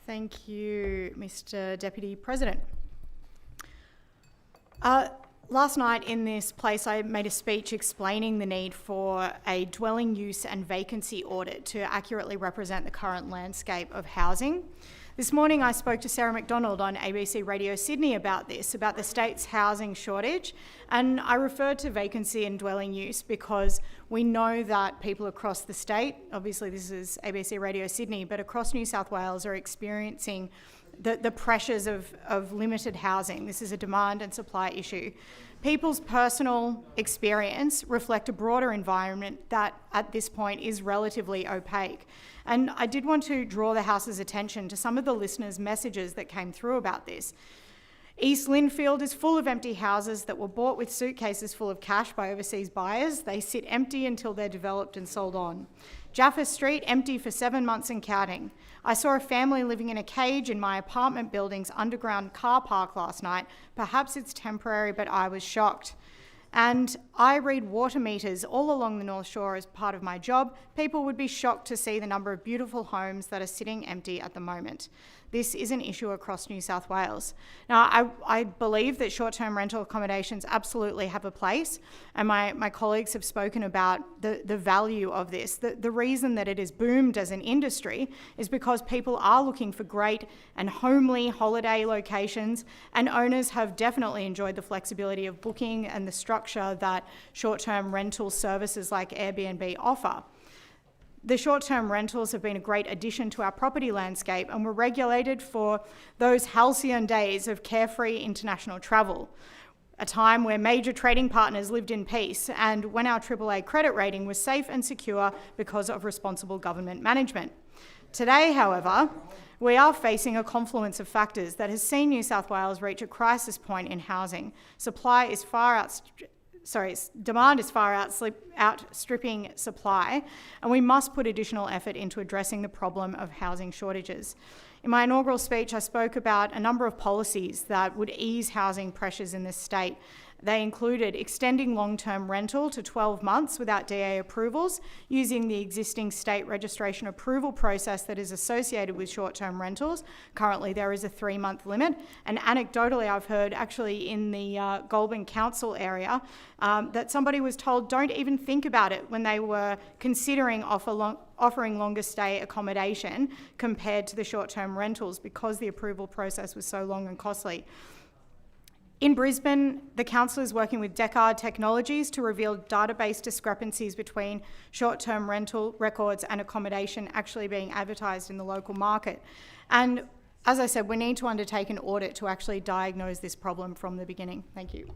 Thank you, Mr. Deputy President. Last night in this place, I made a speech explaining the need for a dwelling use and vacancy audit to accurately represent the current landscape of housing. This morning, I spoke to Sarah McDonald on ABC Radio Sydney about this, about the state's housing shortage, and I referred to vacancy and dwelling use because we know that people across the state, obviously this is ABC Radio Sydney, but across New South Wales are experiencing the pressures of limited housing. This is a demand and supply issue. People's personal experience reflect a broader environment that at this point is relatively opaque. And I did want to draw the House's attention to some of the listeners' messages that came through about this. East Lindfield is full of empty houses that were bought with suitcases full of cash by overseas buyers. They sit empty until they're developed and sold on. Jaffa Street, empty for 7 months and counting. I saw a family living in a cage in my apartment building's underground car park last night. Perhaps it's temporary, but I was shocked. And I read water meters all along the North Shore as part of my job. People would be shocked to see the number of beautiful homes that are sitting empty at the moment. This is an issue across New South Wales. Now, I believe that short-term rental accommodations absolutely have a place, and my colleagues have spoken about the value of this. The reason that it has boomed as an industry is because people are looking for great and homely holiday locations, and owners have definitely enjoyed the flexibility of booking and the structure that short-term rental services like Airbnb offer. The short-term rentals have been a great addition to our property landscape and were regulated for those halcyon days of carefree international travel, a time where major trading partners lived in peace and when our AAA credit rating was safe and secure because of responsible government management. Today, however, we are facing a confluence of factors that has seen New South Wales reach a crisis point in housing. Demand is far outstripping supply, and we must put additional effort into addressing the problem of housing shortages. In my inaugural speech, I spoke about a number of policies that would ease housing pressures in this state. They included extending long-term rental to 12 months without DA approvals, using the existing state registration approval process that is associated with short-term rentals. Currently, there is a 3-month limit, and anecdotally, I've heard actually in the Goulburn Council area that somebody was told don't even think about it when they were considering offering longer stay accommodation compared to the short-term rentals because the approval process was so long and costly. In Brisbane, the council is working with Decard Technologies to reveal database discrepancies between short-term rental records and accommodation actually being advertised in the local market. And as I said, we need to undertake an audit to actually diagnose this problem from the beginning. Thank you.